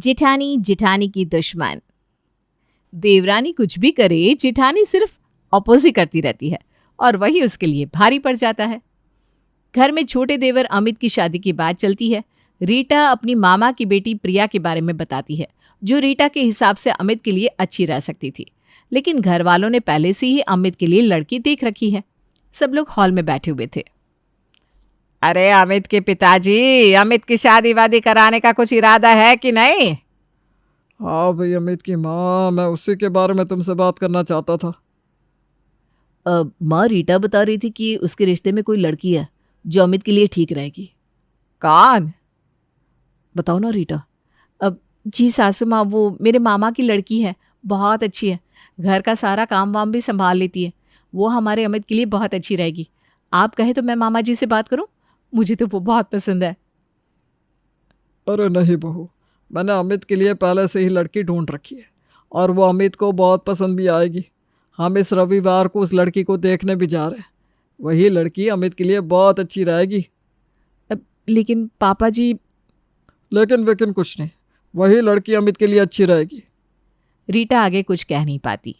जेठानी जेठानी की दुश्मन। देवरानी कुछ भी करे, जेठानी सिर्फ अपोजिट करती रहती है और वही उसके लिए भारी पड़ जाता है। घर में छोटे देवर अमित की शादी की बात चलती है। रीटा अपनी मामा की बेटी प्रिया के बारे में बताती है, जो रीटा के हिसाब से अमित के लिए अच्छी रह सकती थी, लेकिन घर वालों ने पहले से ही अमित के लिए लड़की देख रखी है। सब लोग हॉल में बैठे हुए थे। अरे अमित के पिताजी, अमित की शादी वादी कराने का कुछ इरादा है कि नहीं? हाँ भाई अमित की माँ, मैं उसी के बारे में तुमसे बात करना चाहता था। माँ, रीटा बता रही थी कि उसके रिश्ते में कोई लड़की है जो अमित के लिए ठीक रहेगी। कौन? बताओ ना रीटा। जी सासू माँ, वो मेरे मामा की लड़की है, बहुत अच्छी है, घर का सारा काम वाम भी संभाल लेती है। वो हमारे अमित के लिए बहुत अच्छी रहेगी। आप कहे तो मैं मामा जी से बात करूं? मुझे तो वो बहुत पसंद है। अरे नहीं बहू, मैंने अमित के लिए पहले से ही लड़की ढूंढ रखी है और वो अमित को बहुत पसंद भी आएगी। हम इस रविवार को उस लड़की को देखने भी जा रहे हैं। वही लड़की अमित के लिए बहुत अच्छी रहेगी। लेकिन पापा जी। लेकिन वेकिन कुछ नहीं, वही लड़की अमित के लिए अच्छी रहेगी। रीटा आगे कुछ कह नहीं पाती।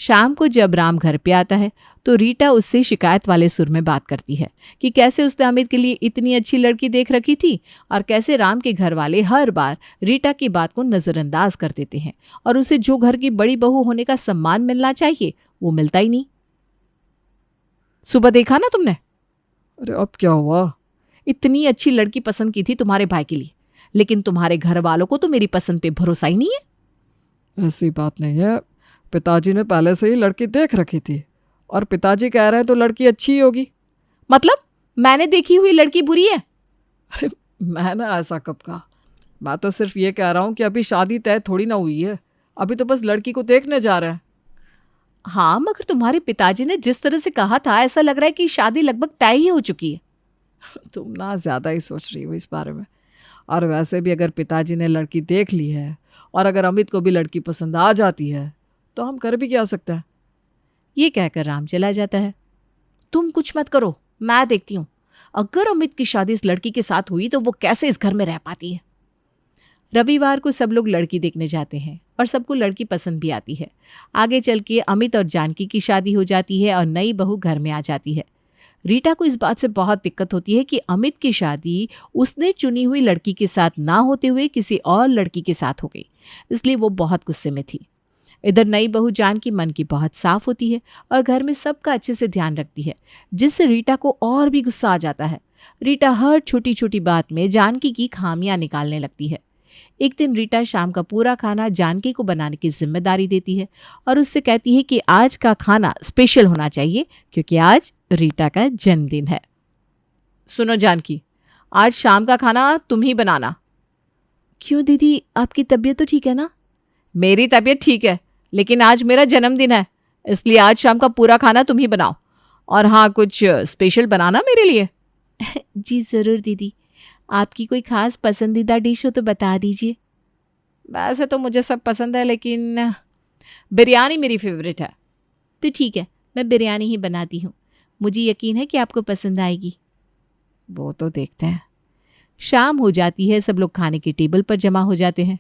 शाम को जब राम घर पे आता है तो रीटा उससे शिकायत वाले सुर में बात करती है कि कैसे उसने अमित के लिए इतनी अच्छी लड़की देख रखी थी और कैसे राम के घर वाले हर बार रीटा की बात को नज़रअंदाज कर देते हैं और उसे जो घर की बड़ी बहू होने का सम्मान मिलना चाहिए वो मिलता ही नहीं। सुबह देखा ना तुमने? अरे अब क्या हुआ? इतनी अच्छी लड़की पसंद की थी तुम्हारे भाई के लिए, लेकिन तुम्हारे घर वालों को तो मेरी पसंद पे भरोसा ही नहीं है। ऐसी बात नहीं है, पिताजी ने पहले से ही लड़की देख रखी थी और पिताजी कह रहे हैं तो लड़की अच्छी ही होगी। मतलब मैंने देखी हुई लड़की बुरी है? अरे मैंने ऐसा कब कहा? मैं तो सिर्फ ये कह रहा हूँ कि अभी शादी तय थोड़ी ना हुई है, अभी तो बस लड़की को देखने जा रहे हैं। हाँ, मगर तुम्हारे पिताजी ने जिस तरह से कहा था, ऐसा लग रहा है कि शादी लगभग तय ही हो चुकी है। तुम ना ज़्यादा ही सोच रही हो इस बारे में। और वैसे भी अगर पिताजी ने लड़की देख ली है और अगर अमित को भी लड़की पसंद आ जाती है तो हम कर भी क्या सकते हैं। ये कहकर राम चला जाता है। तुम कुछ मत करो, मैं देखती हूँ। अगर अमित की शादी इस लड़की के साथ हुई तो वो कैसे इस घर में रह पाती है। रविवार को सब लोग लड़की देखने जाते हैं और सबको लड़की पसंद भी आती है। आगे चल के अमित और जानकी की शादी हो जाती है और नई बहू घर में आ जाती है। रीटा को इस बात से बहुत दिक्कत होती है कि अमित की शादी उसने चुनी हुई लड़की के साथ ना होते हुए किसी और लड़की के साथ हो गई, इसलिए वो बहुत गुस्से में थी। इधर नई बहू जानकी मन की बहुत साफ होती है और घर में सबका अच्छे से ध्यान रखती है, जिससे रीटा को और भी गुस्सा आ जाता है। रीटा हर छोटी छोटी बात में जानकी की खामियां निकालने लगती है। एक दिन रीटा शाम का पूरा खाना जानकी को बनाने की जिम्मेदारी देती है और उससे कहती है कि आज का खाना स्पेशल होना चाहिए क्योंकि आज रीटा का जन्मदिन है। सुनो जानकी, आज शाम का खाना तुम ही बनाना। क्यों दीदी, आपकी तबीयत तो ठीक है ना? मेरी तबीयत ठीक है, लेकिन आज मेरा जन्मदिन है, इसलिए आज शाम का पूरा खाना तुम ही बनाओ। और हाँ, कुछ स्पेशल बनाना मेरे लिए। जी ज़रूर दीदी, आपकी कोई खास पसंदीदा डिश हो तो बता दीजिए। वैसे तो मुझे सब पसंद है, लेकिन बिरयानी मेरी फेवरेट है। तो ठीक है, मैं बिरयानी ही बनाती हूँ, मुझे यकीन है कि आपको पसंद आएगी। वो तो देखते हैं। शाम हो जाती है, सब लोग खाने की टेबल पर जमा हो जाते हैं।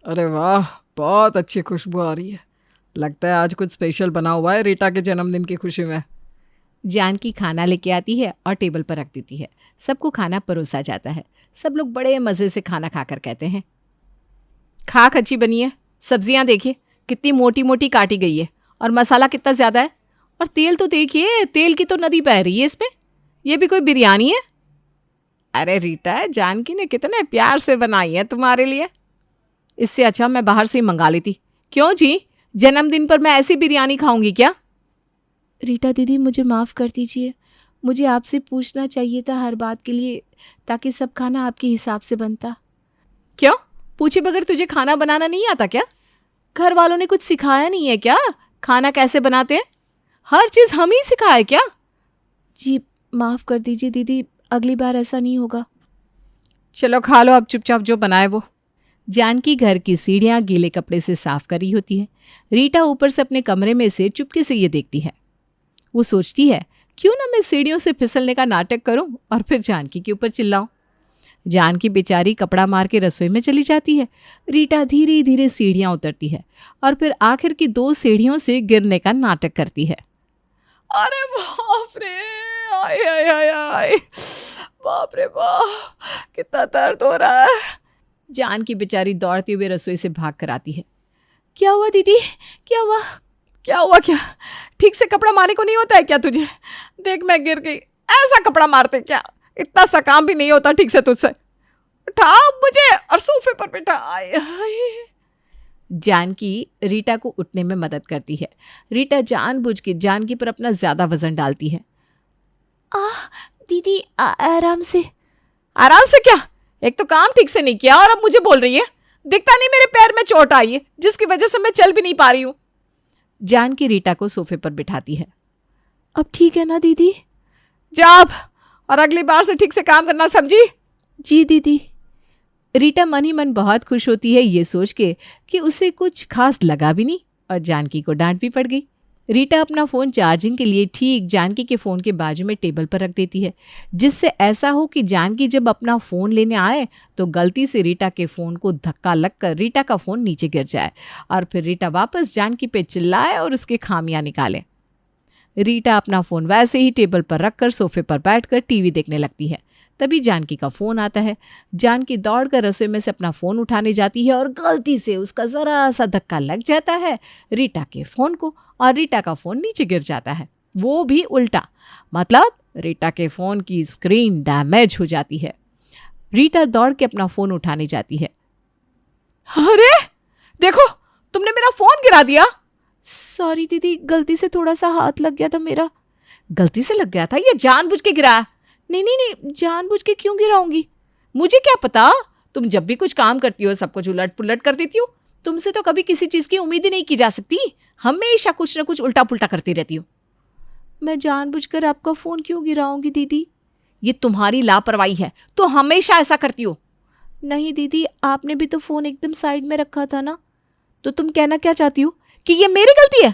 अरे वाह, बहुत अच्छी खुशबू आ रही है। लगता है आज कुछ स्पेशल बना हुआ है रीटा के जन्मदिन की खुशी में। जानकी खाना लेके आती है और टेबल पर रख देती है। सबको खाना परोसा जाता है। सब लोग बड़े मज़े से खाना खाकर कहते हैं, खाक अच्छी बनी है। सब्जियां देखिए कितनी मोटी मोटी काटी गई है और मसाला कितना ज़्यादा है, और तेल तो देखिए, तेल की तो नदी बह रही है इसमें। ये भी कोई बिरयानी है? अरे रीटा, जानकी ने कितने प्यार से बनाई है तुम्हारे लिए। इससे अच्छा मैं बाहर से ही मंगा लेती। क्यों जी, जन्मदिन पर मैं ऐसी बिरयानी खाऊंगी क्या? रीटा दीदी, मुझे माफ़ कर दीजिए, मुझे आपसे पूछना चाहिए था हर बात के लिए, ताकि सब खाना आपके हिसाब से बनता। क्यों, पूछे बगैर तुझे खाना बनाना नहीं आता क्या? घर वालों ने कुछ सिखाया नहीं है क्या खाना कैसे बनाते हैं? हर चीज़ हम ही सिखाए क्या? जी माफ़ कर दीजिए दीदी, अगली बार ऐसा नहीं होगा। चलो खा लो अब चुपचाप जो बनाए वो। जानकी घर की सीढ़ियाँ गीले कपड़े से साफ करी होती है। रीटा ऊपर से अपने कमरे में से चुपके से ये देखती है। वो सोचती है, क्यों ना मैं सीढ़ियों से फिसलने का नाटक करूं और फिर जानकी के ऊपर चिल्लाऊं। जानकी बेचारी कपड़ा मार के रसोई में चली जाती है। रीटा धीरे धीरे सीढ़ियां उतरती है और फिर आखिर की 2 सीढ़ियों से गिरने का नाटक करती है। अरे बाप रे, आय आय आय आय, बाप रे बाप, कितना दर्द हो रहा है। जानकी बेचारी दौड़ती हुए रसोई से भाग कर आती है। क्या हुआ दीदी, क्या हुआ? क्या हुआ क्या? ठीक से कपड़ा मारने को नहीं होता है क्या तुझे? देख मैं गिर गई। ऐसा कपड़ा मारते क्या? इतना सा काम भी नहीं होता ठीक से तुझसे। उठा मुझे और सोफे पर बैठा। आय आय। जानकी रीटा को उठने में मदद करती है। रीटा जानबूझ के जानकी पर अपना ज्यादा वजन डालती है। दीदी आराम से। आराम से क्या? एक तो काम ठीक से नहीं किया और अब मुझे बोल रही है। दिखता नहीं मेरे पैर में चोट आई है जिसकी वजह से मैं चल भी नहीं पा रही हूँ। जानकी रीटा को सोफे पर बिठाती है। अब ठीक है ना दीदी? जा अब, और अगली बार से ठीक से काम करना, समझी? जी दीदी। रीटा मन ही मन बहुत खुश होती है ये सोच के कि उसे कुछ खास लगा भी नहीं और जानकी को डांट भी पड़ गई। रीटा अपना फ़ोन चार्जिंग के लिए ठीक जानकी के फ़ोन के बाजू में टेबल पर रख देती है, जिससे ऐसा हो कि जानकी जब अपना फ़ोन लेने आए तो गलती से रीटा के फ़ोन को धक्का लगकर रीटा का फ़ोन नीचे गिर जाए और फिर रीटा वापस जानकी पे चिल्लाए और उसकी खामियां निकाले। रीटा अपना फ़ोन वैसे ही टेबल पर रखकर सोफे पर बैठकर टीवी देखने लगती है। तभी जानकी का फ़ोन आता है। जानकी दौड़कर रसोई में से अपना फ़ोन उठाने जाती है और गलती से उसका ज़रा सा धक्का लग जाता है रीटा के फ़ोन को और रीटा का फ़ोन नीचे गिर जाता है, वो भी उल्टा। मतलब रीटा के फ़ोन की स्क्रीन डैमेज हो जाती है। रीटा दौड़ के अपना फ़ोन उठाने जाती है। अरे देखो, तुमने मेरा फ़ोन गिरा दिया। सॉरी दीदी, गलती से थोड़ा सा हाथ लग गया था मेरा। गलती से लग गया था? ये जानबूझ के गिराया? नहीं नहीं नहीं, जानबूझ के क्यों गिराऊंगी? मुझे क्या पता, तुम जब भी कुछ काम करती हो सब कुछ उलट पुलट कर देती हो। तुमसे तो कभी किसी चीज़ की उम्मीद ही नहीं की जा सकती, हमेशा कुछ ना कुछ उल्टा पुल्टा करती रहती हो। मैं जानबूझकर आपका फ़ोन क्यों गिराऊंगी दीदी? ये तुम्हारी लापरवाही है, तो हमेशा ऐसा करती हो। नहीं दीदी, आपने भी तो फ़ोन एकदम साइड में रखा था ना। तो तुम कहना क्या चाहती हो कि ये मेरी गलती है?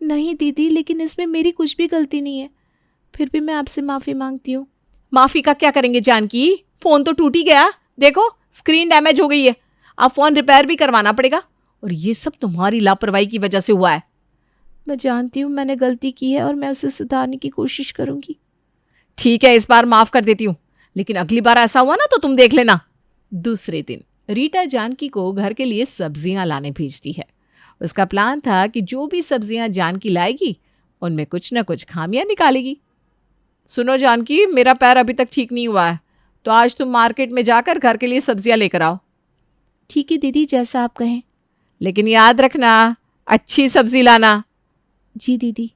नहीं दीदी, लेकिन इसमें मेरी कुछ भी गलती नहीं है। फिर भी मैं आपसे माफ़ी मांगती हूँ। माफ़ी का क्या करेंगे जानकी? फ़ोन तो टूट ही गया, देखो स्क्रीन डैमेज हो गई है। अब फ़ोन रिपेयर भी करवाना पड़ेगा और ये सब तुम्हारी लापरवाही की वजह से हुआ है। मैं जानती हूँ मैंने गलती की है और मैं उसे सुधारने की कोशिश करूँगी। ठीक है, इस बार माफ़ कर देती हूँ, लेकिन अगली बार ऐसा हुआ ना तो तुम देख लेना। दूसरे दिन रीटा जानकी को घर के लिए सब्जियां लाने भेजती है। उसका प्लान था कि जो भी सब्जियां जानकी लाएगी उनमें कुछ न कुछ खामियां निकालेगी। सुनो जानकी, मेरा पैर अभी तक ठीक नहीं हुआ है, तो आज तुम मार्केट में जाकर घर के लिए सब्जियां लेकर आओ। ठीक है दीदी, जैसा आप कहें, लेकिन याद रखना अच्छी सब्जी लाना। जी दीदी।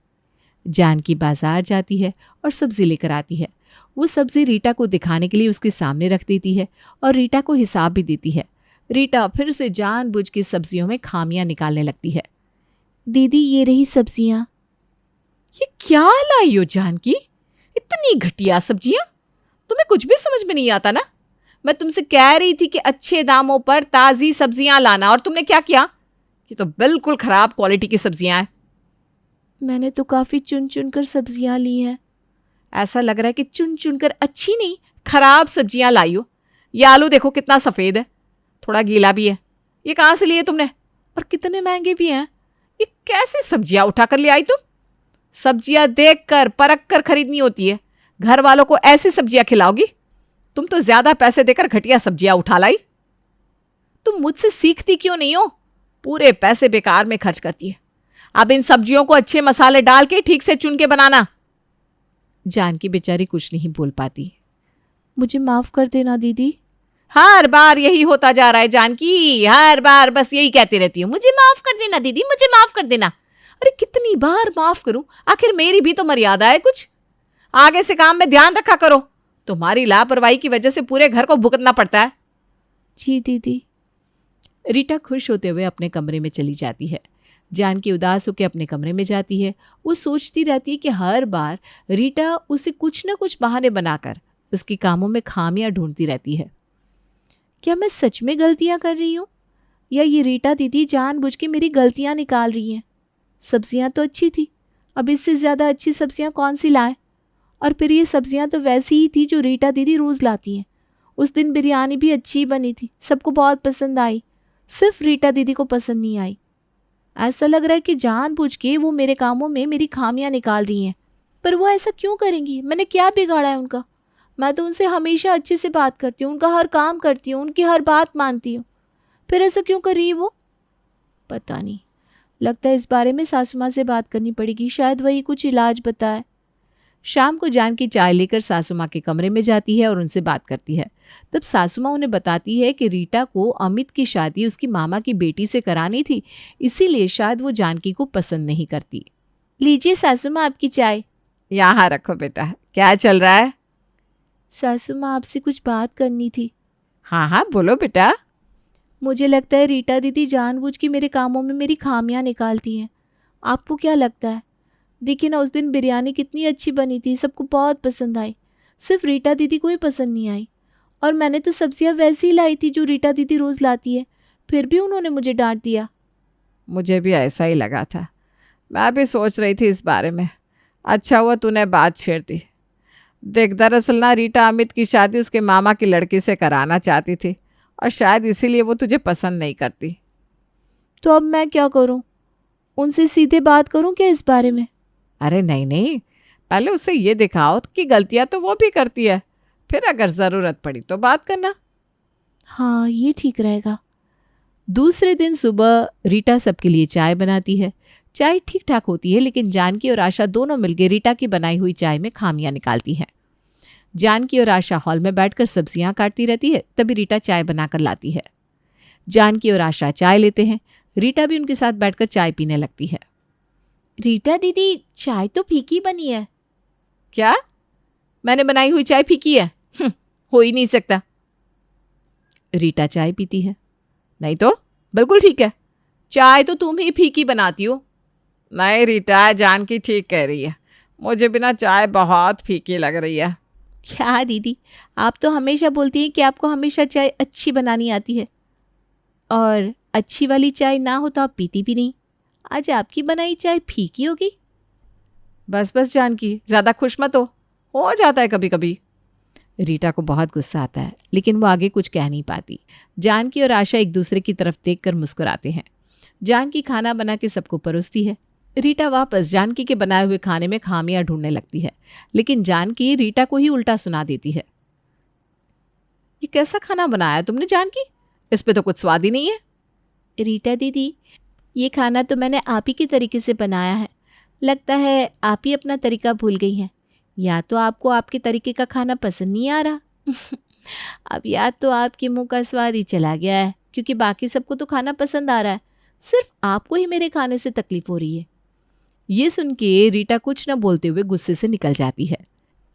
जानकी बाजार जाती है और सब्जी लेकर आती है। वो सब्जी रीटा को दिखाने के लिए उसके सामने रख देती है और रीटा को हिसाब भी देती है। रीटा फिर से जानबूझ के सब्जियों में खामियां निकालने लगती है। दीदी ये रही सब्जियां। ये क्या लाई हो जानकी? इतनी घटिया सब्जियां, तुम्हें कुछ भी समझ में नहीं आता ना? मैं तुमसे कह रही थी कि अच्छे दामों पर ताज़ी सब्जियां लाना और तुमने क्या किया? ये तो बिल्कुल खराब क्वालिटी की सब्जियां हैं। मैंने तो काफ़ी चुन चुन कर सब्जियां ली हैं। ऐसा लग रहा है कि चुन चुन कर अच्छी नहीं खराब सब्जियां लाई हो। ये आलू देखो कितना सफ़ेद है, थोड़ा गीला भी है। ये कहाँ से लिए तुमने? और कितने महंगे भी हैं। ये कैसी सब्जियां उठा कर ले आई तुम? सब्जियां देख कर परख कर खरीदनी होती है। घर वालों को ऐसी सब्जियां खिलाओगी? तुम तो ज्यादा पैसे देकर घटिया सब्जियां उठा लाई। तुम मुझसे सीखती क्यों नहीं हो? पूरे पैसे बेकार में खर्च करती है। अब इन सब्जियों को अच्छे मसाले डाल के ठीक से चुन के बनाना। जानकी बेचारी कुछ नहीं बोल पाती। मुझे माफ कर देना दीदी। हर बार यही होता जा रहा है जानकी, हर बार बस यही कहती रहती हूँ, मुझे माफ कर देना दीदी, मुझे माफ कर देना। अरे कितनी बार माफ करूं? आखिर मेरी भी तो मर्यादा है कुछ। आगे से काम में ध्यान रखा करो, तुम्हारी लापरवाही की वजह से पूरे घर को भुगतना पड़ता है। जी दीदी। रीटा खुश होते हुए अपने कमरे में चली जाती है। जानकी उदास होकर अपने कमरे में जाती है। वो सोचती रहती है कि हर बार रीटा उसे कुछ न कुछ बहाने बनाकर उसके कामों में खामियां ढूंढती रहती है। क्या मैं सच में गलतियां कर रही हूँ या ये रीटा दीदी जानबूझ के मेरी गलतियां निकाल रही हैं? सब्जियां तो अच्छी थी, अब इससे ज़्यादा अच्छी सब्जियां कौन सी लाए? और फिर ये सब्जियां तो वैसी ही थी जो रीटा दीदी रोज़ लाती हैं। उस दिन बिरयानी भी अच्छी बनी थी, सबको बहुत पसंद आई, सिर्फ रीटा दीदी को पसंद नहीं आई। ऐसा लग रहा है कि जानबूझ के वो मेरे कामों में मेरी खामियां निकाल रही हैं। पर वो ऐसा क्यों करेंगी? मैंने क्या बिगाड़ा है उनका? मैं तो उनसे हमेशा अच्छे से बात करती हूँ, उनका हर काम करती हूँ, उनकी हर बात मानती हूँ, फिर ऐसा क्यों कर रही है वो? पता नहीं, लगता है इस बारे में सासू माँ से बात करनी पड़ेगी, शायद वही कुछ इलाज बताए। शाम को जानकी चाय लेकर सासू माँ के कमरे में जाती है और उनसे बात करती है। तब सासू माँ उन्हें बताती है कि रीटा को अमित की शादी उसकी मामा की बेटी से करानी थी, इसीलिए शायद वो जानकी को पसंद नहीं करती। लीजिए सासू माँ आपकी चाय। यहाँ रखो बेटा, क्या चल रहा है? सासू माँ आपसे कुछ बात करनी थी। हाँ हाँ बोलो बेटा। मुझे लगता है रीटा दीदी जानबूझ के मेरे कामों में मेरी खामियां निकालती हैं। आपको क्या लगता है? देखिए ना, उस दिन बिरयानी कितनी अच्छी बनी थी, सबको बहुत पसंद आई, सिर्फ रीटा दीदी को ही पसंद नहीं आई। और मैंने तो सब्जियां वैसी ही लाई थी जो रीटा दीदी रोज़ लाती है, फिर भी उन्होंने मुझे डांट दिया। मुझे भी ऐसा ही लगा था, मैं भी सोच रही थी इस बारे में। अच्छा हुआ तूने बात छेड़ दी। देख, दरअसल ना रीटा अमित की शादी उसके मामा की लड़की से कराना चाहती थी और शायद इसीलिए वो तुझे पसंद नहीं करती। तो अब मैं क्या करूं? उनसे सीधे बात करूं क्या इस बारे में? अरे नहीं नहीं, पहले उससे ये दिखाओ कि गलतियां तो वो भी करती है, फिर अगर ज़रूरत पड़ी तो बात करना। हाँ, ये ठीक रहेगा। दूसरे दिन सुबह रीटा सबके लिए चाय बनाती है। चाय ठीक ठाक होती है, लेकिन जानकी और आशा दोनों मिलकर रीटा की बनाई हुई चाय में खामियां निकालती हैं। जानकी और आशा हॉल में बैठकर सब्जियां काटती रहती है, तभी रीटा चाय बनाकर लाती है। जानकी और आशा चाय लेते हैं, रीटा भी उनके साथ बैठकर चाय पीने लगती है। रीटा दीदी, चाय तो फीकी बनी है। क्या? मैंने बनाई हुई चाय फीकी है? हो ही नहीं सकता। रीटा चाय पीती है। नहीं तो बिल्कुल ठीक है, चाय तो तुम ही फीकी बनाती हो। नहीं रीटा, जानकी ठीक कह रही है, मुझे बिना चाय बहुत फीकी लग रही है। क्या दीदी, आप तो हमेशा बोलती हैं कि आपको हमेशा चाय अच्छी बनानी आती है, और अच्छी वाली चाय ना हो तो आप पीती भी नहीं। आज आपकी बनाई चाय फीकी होगी। बस बस जानकी, ज़्यादा खुश मत हो जाता है कभी कभी। रीटा को बहुत गुस्सा आता है, लेकिन वो आगे कुछ कह नहीं पाती। जानकी और आशा एक दूसरे की तरफ देखकर मुस्कुराते हैं। जानकी खाना बना के सबको परोसती है। रीटा वापस जानकी के बनाए हुए खाने में खामियां ढूंढने लगती है, लेकिन जानकी रीटा को ही उल्टा सुना देती है। ये कैसा खाना बनाया तुमने जानकी? इस पे तो कुछ स्वाद ही नहीं है। रीटा दीदी, ये खाना तो मैंने आप ही के तरीके से बनाया है, लगता है आप ही अपना तरीका भूल गई हैं, या तो आपको आपके तरीके का खाना पसंद नहीं आ रहा। अब या तो आपके मुंह का स्वाद ही चला गया है, क्योंकि बाकी सबको तो खाना पसंद आ रहा है, सिर्फ आपको ही मेरे खाने से तकलीफ हो रही है। ये सुन के रीटा कुछ न बोलते हुए गुस्से से निकल जाती है।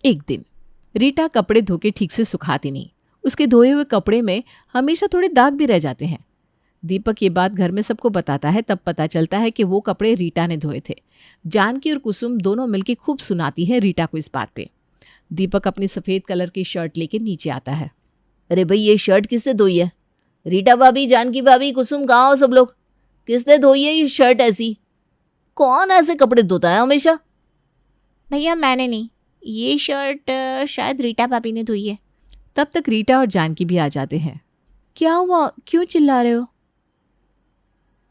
एक दिन रीटा कपड़े धो के ठीक से सुखाती नहीं, उसके धोए हुए कपड़े में हमेशा थोड़े दाग भी रह जाते हैं। दीपक ये बात घर में सबको बताता है, तब पता चलता है कि वो कपड़े रीटा ने धोए थे। जानकी और कुसुम दोनों मिलकर खूब सुनाती है रीटा को इस बात पे। दीपक अपनी सफ़ेद कलर की शर्ट लेके नीचे आता है। अरे भाई, ये शर्ट किसने धोई है? रीटा भाभी, जानकी भाभी, कुसुम, कहाँ हो सब लोग? किसने धोई है ये शर्ट ऐसी? कौन ऐसे कपड़े धोता है हमेशा? भैया मैंने नहीं, ये शर्ट शायद रीटा भाभी ने धोई है। तब तक रीटा और जानकी भी आ जाते हैं। क्या हुआ, क्यों चिल्ला रहे हो?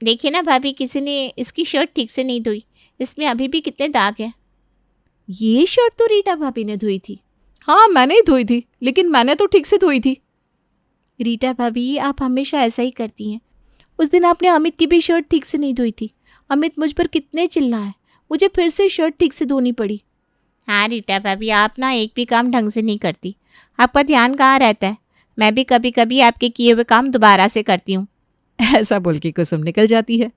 देखिए ना भाभी, किसी ने इसकी शर्ट ठीक से नहीं धोई, इसमें अभी भी कितने दाग हैं। ये शर्ट तो रीटा भाभी ने धोई थी। हाँ मैंने ही धोई थी, लेकिन मैंने तो ठीक से धोई थी। रीटा भाभी, आप हमेशा ऐसा ही करती हैं। उस दिन आपने अमित की भी शर्ट ठीक से नहीं धोई थी। अमित मुझ पर कितने चिल्लाए, मुझे फिर से शर्ट ठीक से धोनी पड़ी। हाँ रीटा भाभी, आप ना एक भी काम ढंग से नहीं करती, आपका ध्यान कहाँ रहता है? मैं भी कभी कभी आपके किए हुए काम दोबारा से करती हूँ। ऐसा बोल के कुसुम निकल जाती है।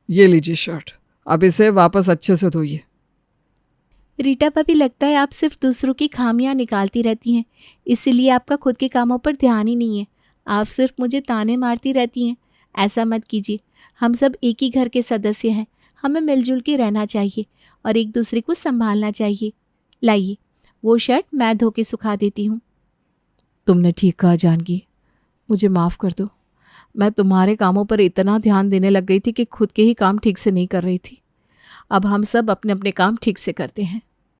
ये लीजिए शर्ट, अब इसे वापस अच्छे से धोइए। रीटा भाभी, लगता है आप सिर्फ दूसरों की खामियां निकालती रहती हैं, इसीलिए आपका खुद के कामों पर ध्यान ही नहीं है। आप सिर्फ मुझे ताने मारती रहती हैं। ऐसा मत कीजिए, हम सब एक ही घर के सदस्य हैं, हमें मिलजुल के रहना चाहिए और एक दूसरे को संभालना चाहिए। लाइए, वो शर्ट मैं धो के सुखा देती हूँ। तुमने ठीक कहा जानकी, मुझे माफ़ कर दो। मैं तुम्हारे कामों पर इतना ध्यान देने लग गई थी कि खुद के ही काम ठीक से नहीं कर रही थी। अब हम सब अपने अपने काम ठीक से करते हैं।